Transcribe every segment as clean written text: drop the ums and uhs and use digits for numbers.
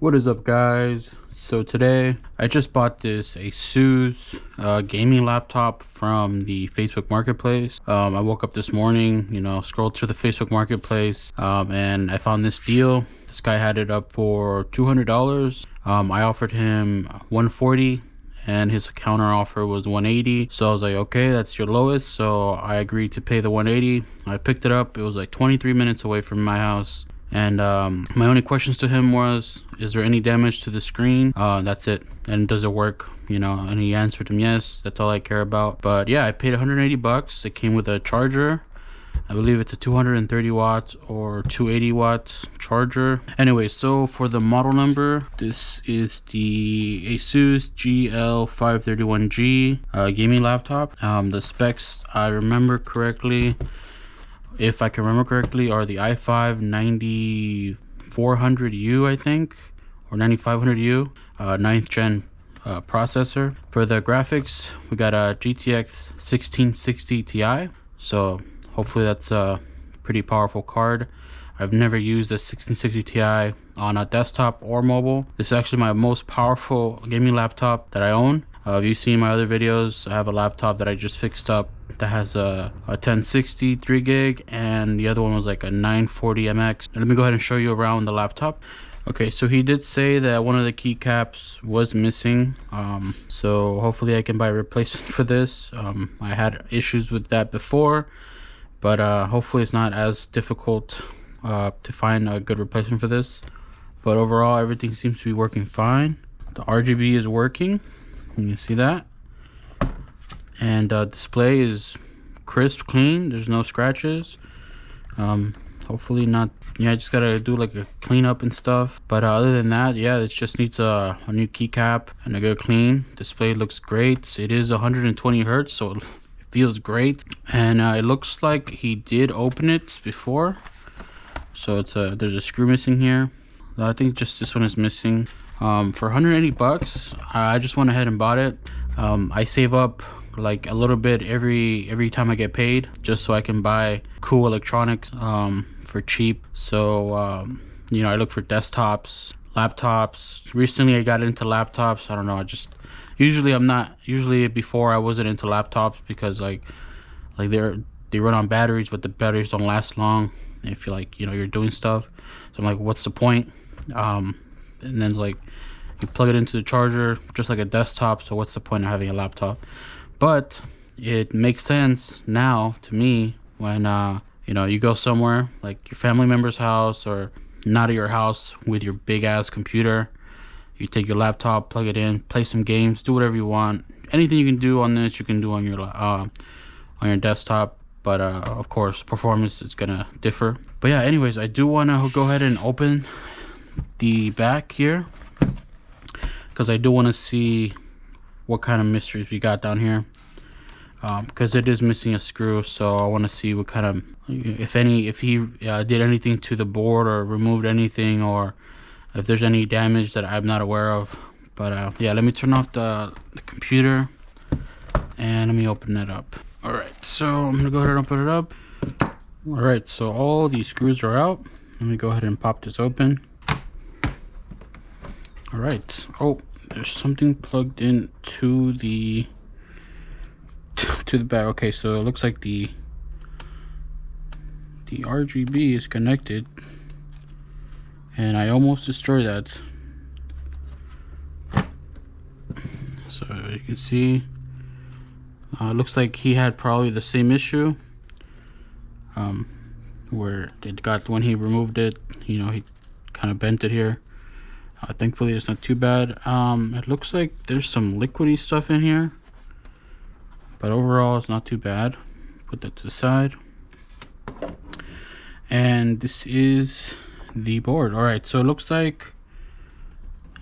What is up, guys? So today I just bought this Asus gaming laptop from the Facebook marketplace. I woke up this morning, scrolled through the Facebook marketplace, and I found this deal. This guy had it up for $200. I offered him $140 and his counter offer was $180. So I was like, okay, that's your lowest. So I agreed to pay the $180. I picked it up. It was like 23 minutes away from my house. And my only questions to him was, is there any damage to the screen? That's it. And does it work? And he answered him yes. That's all I care about. But yeah, I paid 180 bucks. It came with a charger. I believe it's a 230 watts or 280 watts charger. Anyway, so for the model number, this is the Asus GL531G gaming laptop. The specs, I remember correctly, if I can remember correctly, are the i5 9400U, I think, or 9500U, 9th gen processor. For the graphics, we got a GTX 1660 Ti, so hopefully that's a pretty powerful card. I've never used a 1660 Ti on a desktop or mobile. This is actually my most powerful gaming laptop that I own. If you've seen my other videos, I have a laptop that I just fixed up that has a 1060 3 gig, and the other one was like a 940 MX. Let me go ahead and show you around the laptop. Okay, so he did say that one of the keycaps was missing, so hopefully I can buy a replacement for this. I had issues with that before, but hopefully it's not as difficult to find a good replacement for this. But overall, everything seems to be working fine. The RGB is working. You can see that, and display is crisp, clean. There's no scratches. Hopefully not. I just gotta do like a cleanup and stuff, but other than that, yeah, it just needs a new keycap and a good clean. Display looks great. It is 120 hertz, so it feels great, and it looks like he did open it before, so it's there's a screw missing here. I think just this one is missing. For 180 bucks, I just went ahead and bought it. I save up like a little bit every time I get paid, just so I can buy cool electronics for cheap. So I look for desktops, laptops. Recently I got into laptops. I don't know, usually before I wasn't into laptops because like they run on batteries, but the batteries don't last long if you're doing stuff. So I'm like, what's the point? And then like you plug it into the charger just like a desktop, so what's the point of having a laptop? But it makes sense now to me when you go somewhere like your family member's house or not at your house with your big ass computer. You take your laptop, plug it in, play some games, do whatever you want. Anything you can do on this, you can do on your desktop, but of course performance is gonna differ. But yeah, anyways, I do want to go ahead and open the back here because I do want to see what kind of mysteries we got down here, because it is missing a screw. So I want to see what kind of, if he did anything to the board or removed anything, or if there's any damage that I'm not aware of. But yeah, let me turn off the computer and let me open it up. All right, so I'm gonna go ahead and open it up. All right, so all these screws are out. Let me go ahead and pop this open. All right. Oh, there's something plugged in to the back. Okay, so it looks like the RGB is connected, and I almost destroyed that. So you can see, it looks like he had probably the same issue, where it got, when he removed it, he kind of bent it here. Thankfully it's not too bad. It looks like there's some liquidy stuff in here, but overall it's not too bad. Put that to the side, and this is the board. All right, so it looks like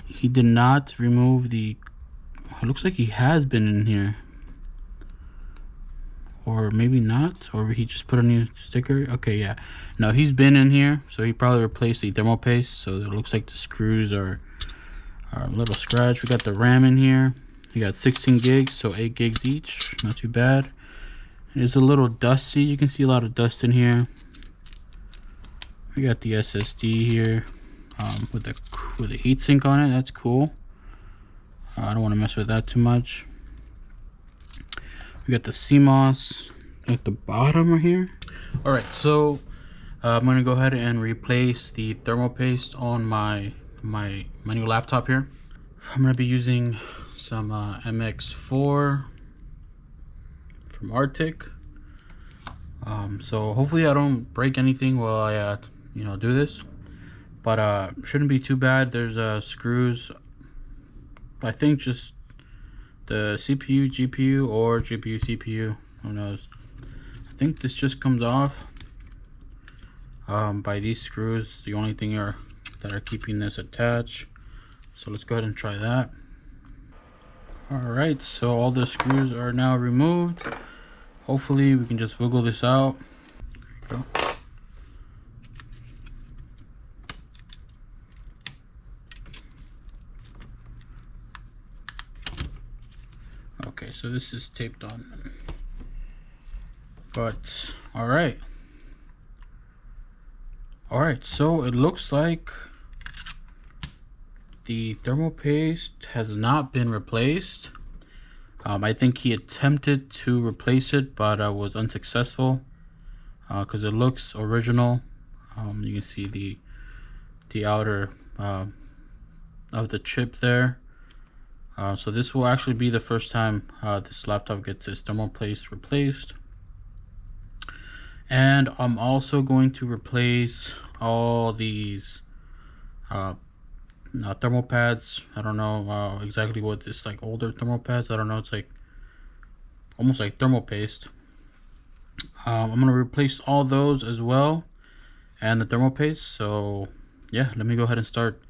he did not remove it looks like he has been in here, or maybe not, or he just put a new sticker. Okay, yeah, no, he's been in here, so he probably replaced the thermal paste. So it looks like the screws are a little scratched. We got the RAM in here. We got 16 gigs, so 8 gigs each, not too bad. It is a little dusty. You can see a lot of dust in here. We got the SSD here. with the heatsink on it. That's cool. I don't want to mess with that too much. We got the CMOS at the bottom right here. All right, so I'm gonna go ahead and replace the thermal paste on my new laptop here. I'm gonna be using some MX4 from Arctic. So hopefully I don't break anything while I do this, but shouldn't be too bad. There's screws, I think just the CPU, GPU, or GPU, CPU, who knows. I think this just comes off by these screws, the only thing that are keeping this attached. So let's go ahead and try that. All right, so all the screws are now removed. Hopefully we can just wiggle this out. There you go. Okay, so this is taped on. But all right, so it looks like the thermal paste has not been replaced. I think he attempted to replace it, but was unsuccessful because it looks original. You can see the outer of the chip there. So this will actually be the first time this laptop gets its thermal paste replaced. And I'm also going to replace all these thermal pads. I don't know exactly what this, like older thermal pads. I don't know. It's like almost like thermal paste. I'm gonna replace all those as well, and the thermal paste. So yeah, let me go ahead and start.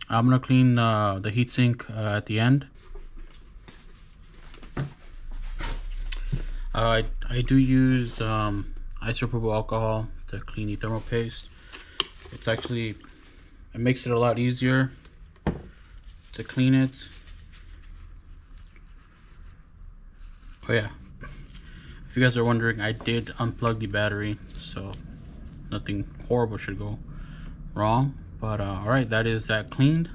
I'm gonna clean the heatsink at the end. I do use isopropyl alcohol to clean the thermal paste. It makes it a lot easier to clean it. Oh yeah, if you guys are wondering, I did unplug the battery, so nothing horrible should go wrong. But all right, that is that cleaned.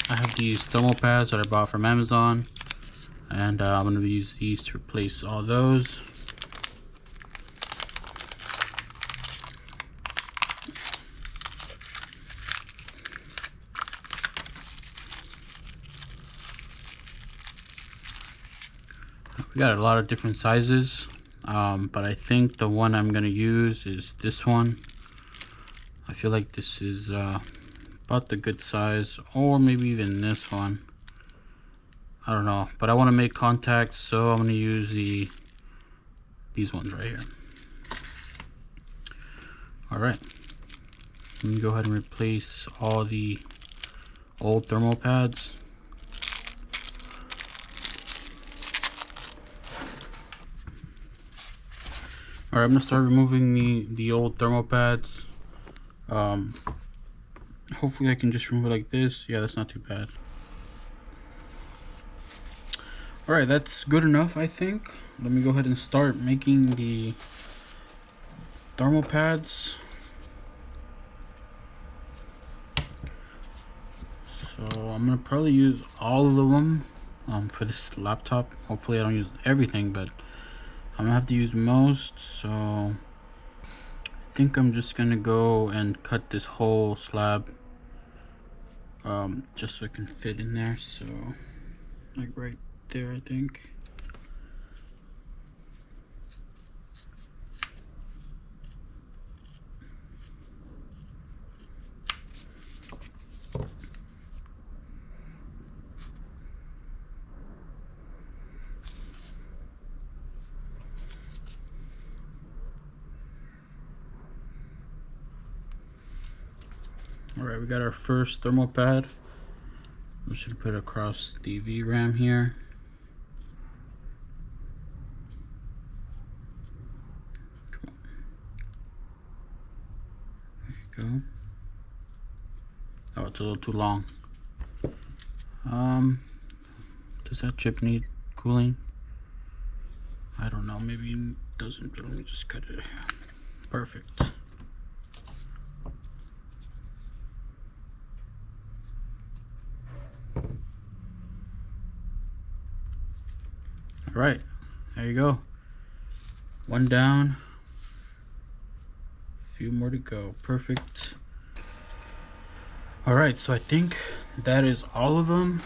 I have these thermal pads that I bought from Amazon, and I'm going to use these to replace all those. We got a lot of different sizes, but I think the one I'm going to use is this one. I feel like this is about the good size, or maybe even this one. I don't know, but I want to make contacts, so I'm going to use these ones right here. All right, let me go ahead and replace all the old thermal pads. All right, I'm gonna start removing the old thermal pads. Hopefully I can just remove it like this. Yeah, that's not too bad. All right, that's good enough, I think. Let me go ahead and start making the thermal pads. So I'm gonna probably use all of them for this laptop. Hopefully I don't use everything, but I'm gonna have to use most. So I think I'm just gonna go and cut this whole slab just so it can fit in there. So like right there, I think. All right, we got our first thermal pad. I'm just gonna put it across the VRAM here. Come on. There you go. Oh, it's a little too long. Does that chip need cooling? I don't know, maybe doesn't, but let me just cut it here. Perfect. All right, there you go. One down, a few more to go. Perfect. All right, so I think that is all of them.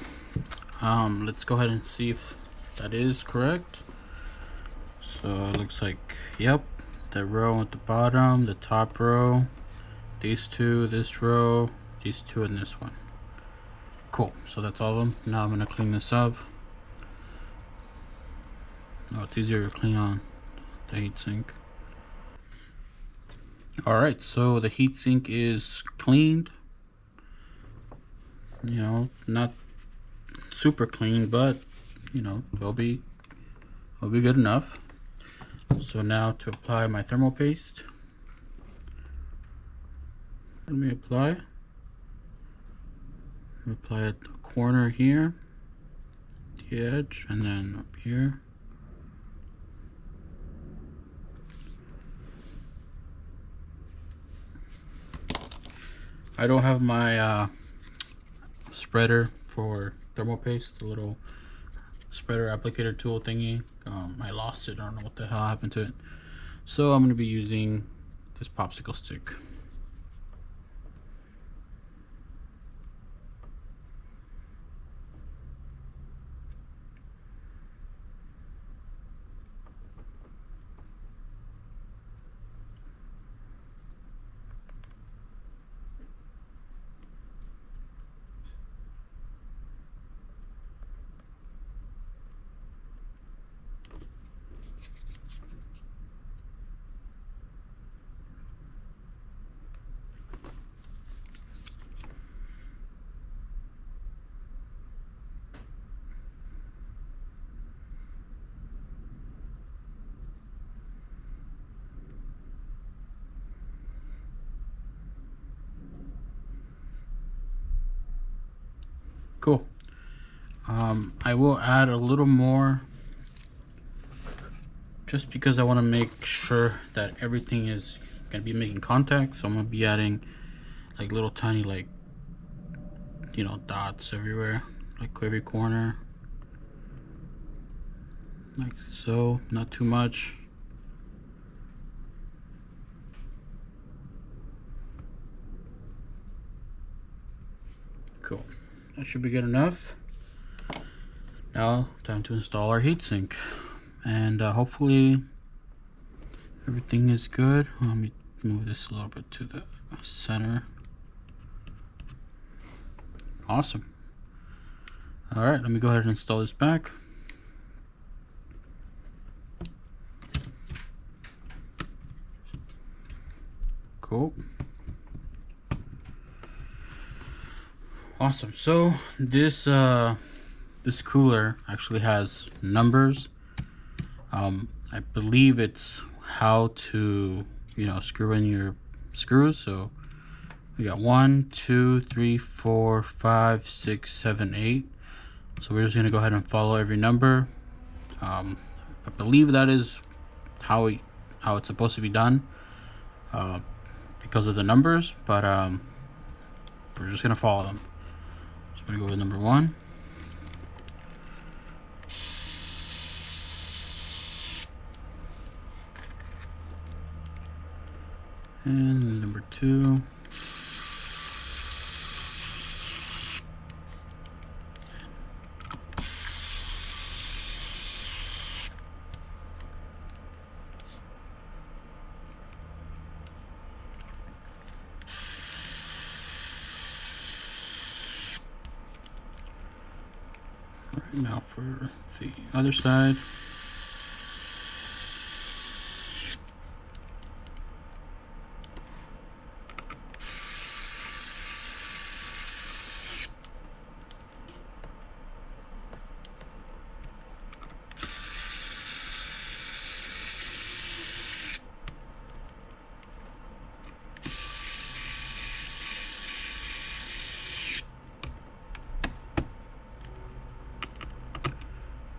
Let's go ahead and see if that is correct. So it looks like, yep, the row at the bottom, the top row, these two, this row, these two, and this one. Cool, so that's all of them. Now I'm gonna clean this up. Oh, it's easier to clean on the heatsink. All right, so the heatsink is cleaned. You know, not super clean, but you know, it'll be good enough. So now to apply my thermal paste, let me apply at the corner here, the edge, and then up here. I don't have my spreader for thermal paste, the little spreader applicator tool thingy. I lost it. I don't know what the hell happened to it. So I'm going to be using this popsicle stick. Cool. I will add a little more just because I want to make sure that everything is going to be making contact. So I'm going to be adding like little tiny, like, you know, dots everywhere, like every corner, like so. Not too much. Cool. That should be good enough. Now time to install our heatsink, and hopefully everything is good. Let me move this a little bit to the center. Awesome. All right, let me go ahead and install this back. Cool. Awesome. So this this cooler actually has numbers. I believe it's how to, you know, screw in your screws. So we got 1, 2, 3, 4, 5, 6, 7, 8. So we're just gonna go ahead and follow every number. I believe that is how it's supposed to be done, because of the numbers. But we're just gonna follow them. So I'm gonna go with number 1. And number 2. Right, now for the other side.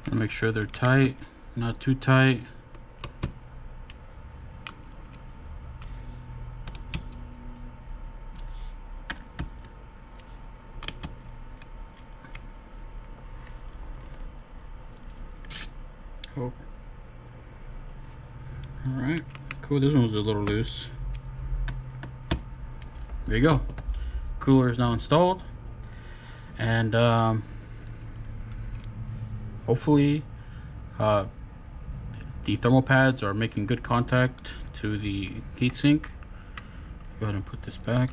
And make sure they're tight, not too tight. Alright, cool. This one was a little loose. There you go. Cooler is now installed. And hopefully the thermal pads are making good contact to the heatsink. Go ahead and put this back.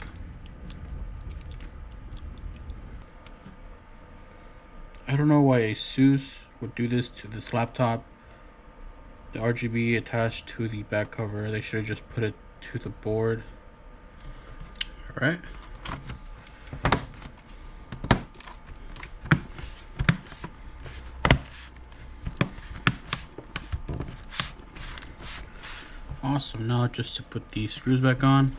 I don't know why Asus would do this to this laptop. The RGB attached to the back cover, they should have just put it to the board. Alright. Awesome. Now just to put the screws back on.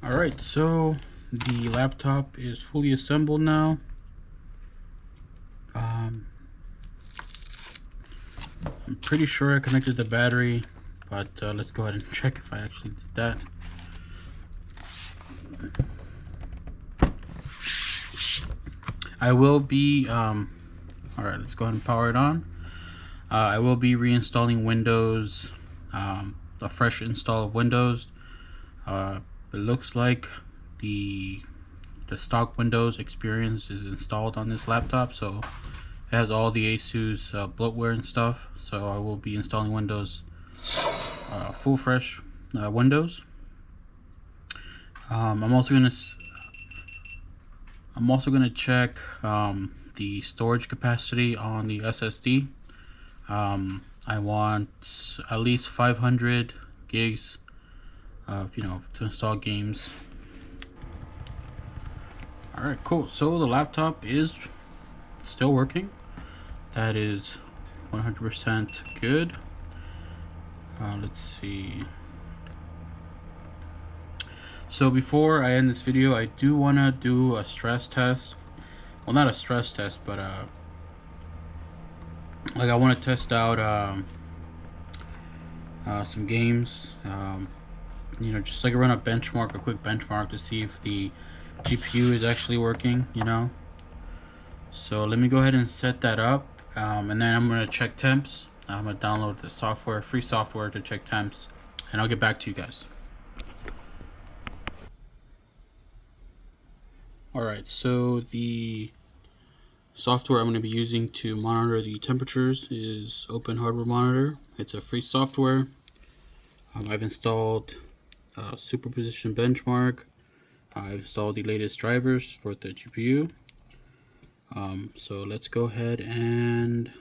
Alright, so the laptop is fully assembled now. I'm pretty sure I connected the battery, but let's go ahead and check if I actually did that. I will be, alright, let's go ahead and power it on. I will be reinstalling Windows, a fresh install of Windows. It looks like the stock Windows experience is installed on this laptop, so it has all the Asus bloatware and stuff. So I will be installing Windows, full fresh Windows. I'm also gonna check the storage capacity on the SSD. I want at least 500 gigs of, to install games. Alright, cool. So the laptop is still working. That is 100% good. Let's see. So before I end this video, I do want to do a stress test. Well, not a stress test, but like I want to test out some games. Just like run a quick benchmark to see if the GPU is actually working. So let me go ahead and set that up, and then I'm gonna check temps. I'm gonna download the software, free software to check temps, and I'll get back to you guys. Alright, so the software I'm going to be using to monitor the temperatures is Open Hardware Monitor. It's a free software. I've installed Superposition Benchmark. I've installed the latest drivers for the GPU. So let's go ahead and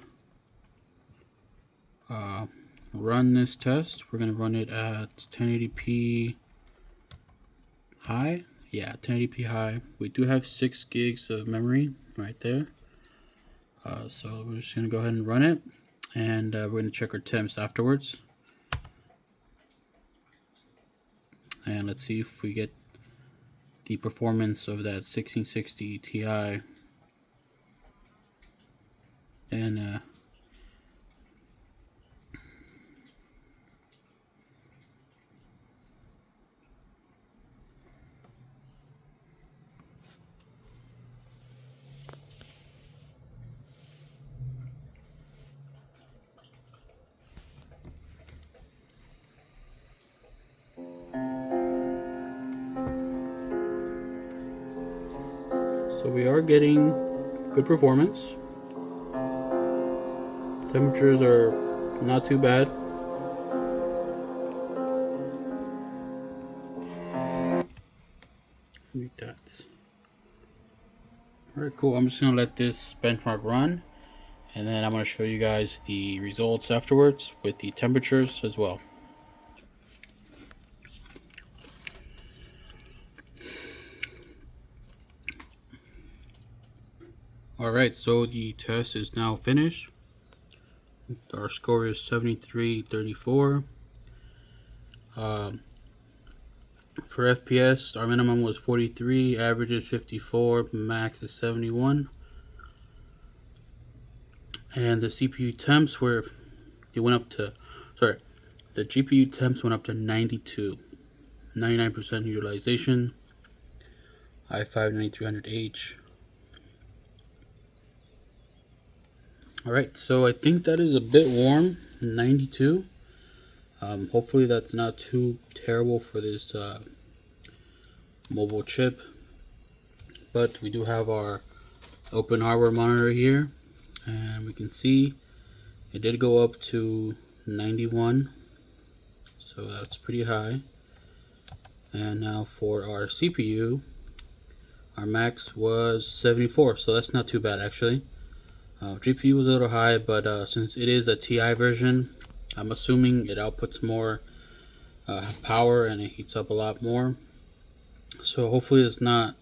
run this test. We're going to run it at 1080p high. Yeah, 1080p high. We do have 6 gigs of memory right there. So we're just going to go ahead and run it, and we're going to check our temps afterwards. And let's see if we get the performance of that 1660 Ti. And so we are getting good performance. Temperatures are not too bad. Read that. Alright, cool. I'm just going to let this benchmark run, and then I'm going to show you guys the results afterwards with the temperatures as well. Alright, so the test is now finished. Our score is 73.34. For FPS, our minimum was 43, average is 54, max is 71. And the CPU temps the GPU temps went up to 92, 99% utilization. i5-9300H. All right, so I think that is a bit warm, 92. Hopefully that's not too terrible for this mobile chip. But we do have our open hardware monitor here, and we can see it did go up to 91, so that's pretty high. And now for our CPU, our max was 74, so that's not too bad actually. GPU was a little high, but since it is a TI version, I'm assuming it outputs more power and it heats up a lot more. So hopefully it's not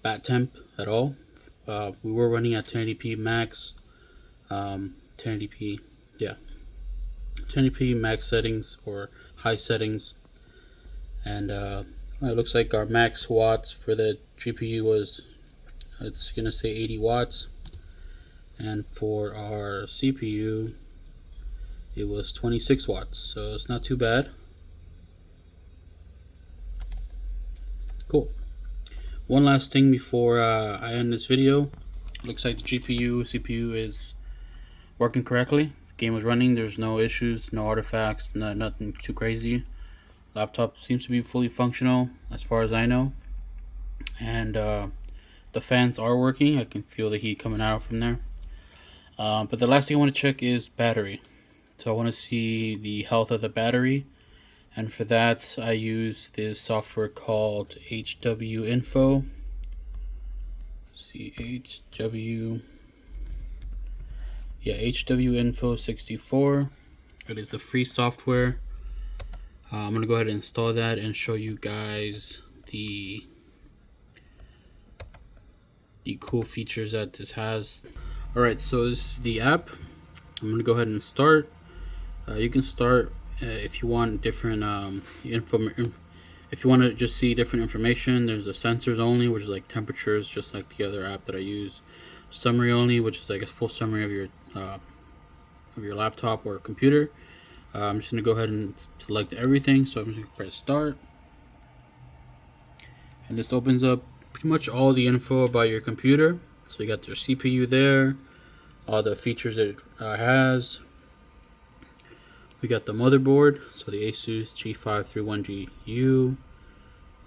bad temp at all. We were running at 1080p max, 1080p, yeah, 1080p max settings or high settings, and it looks like our max watts for the GPU was, it's gonna say 80 watts. And for our CPU, it was 26 watts, so it's not too bad. Cool. One last thing before I end this video. Looks like the GPU, CPU is working correctly. Game was running, there's no issues, no artifacts, nothing too crazy. Laptop seems to be fully functional as far as I know. And the fans are working. I can feel the heat coming out from there. But the last thing I want to check is battery. So I want to see the health of the battery, and for that I use this software called HW Info. See, HW Info 64. It is a free software. I'm gonna go ahead and install that and show you guys the cool features that this has. Alright, so this is the app. I'm gonna go ahead and start. You can start if you want different if you want to just see different information. There's a sensors only, which is like temperatures, just like the other app that I use. Summary only, which is like a full summary of your laptop or computer. I'm just gonna go ahead and select everything. So I'm just gonna press start, and this opens up pretty much all the info about your computer. So you got your CPU there, all the features that it has. We got the motherboard, so the Asus G531G. You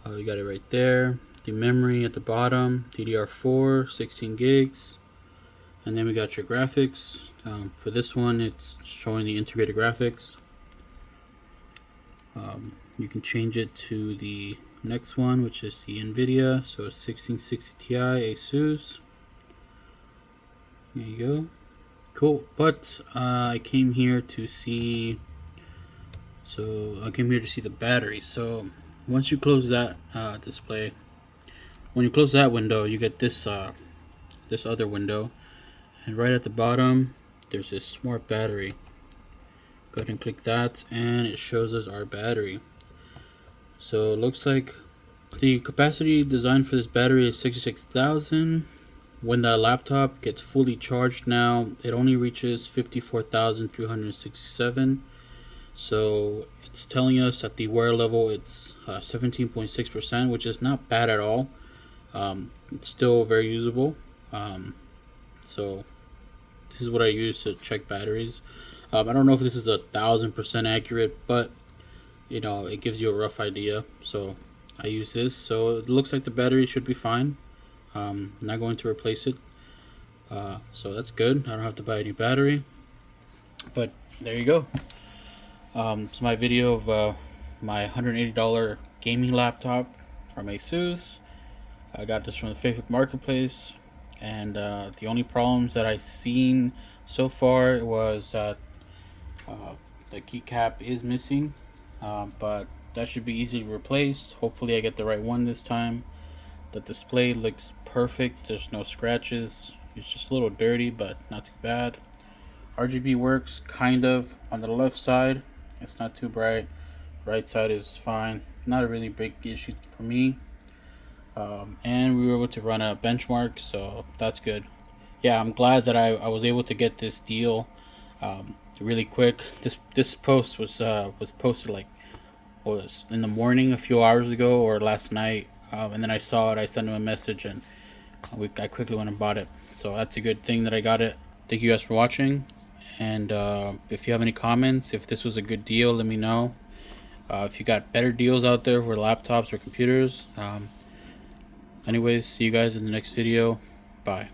got it right there. The memory at the bottom, DDR4, 16 gigs. And then we got your graphics. For this one, it's showing the integrated graphics. You can change it to the next one, which is the NVIDIA. So it's 1660 Ti Asus. There you go. Cool. But I came here to see the battery. So once you close that display, when you close that window, you get this this other window, and right at the bottom there's this smart battery. Go ahead and click that, and it shows us our battery. So it looks like the capacity designed for this battery is 66,000. When the laptop gets fully charged now, it only reaches 54,367. So it's telling us at the wear level it's 17.6%, which is not bad at all. It's still very usable. So this is what I use to check batteries. I don't know if this is 1,000% accurate, but you know, it gives you a rough idea. So I use this. So it looks like the battery should be fine. Not going to replace it, so that's good. I don't have to buy a new battery. But there you go. It's my video of my $180 gaming laptop from Asus. I got this from the Facebook Marketplace, and the only problems that I've seen so far was that the keycap is missing, but that should be easily replaced. Hopefully I get the right one this time. The display looks perfect. There's no scratches. It's just a little dirty, but not too bad. RGB works kind of on the left side. It's not too bright. Right side is fine. Not a really big issue for me. And we were able to run a benchmark, so that's good. Yeah, I'm glad that I was able to get this deal really quick. This post was posted like, what was in the morning a few hours ago or last night. And then I saw it, I sent him a message, and I quickly went and bought it. So that's a good thing that I got it thank you guys for watching. And if you have any comments, if this was a good deal, let me know. If you got better deals out there for laptops or computers. Anyways, see you guys in the next video. Bye.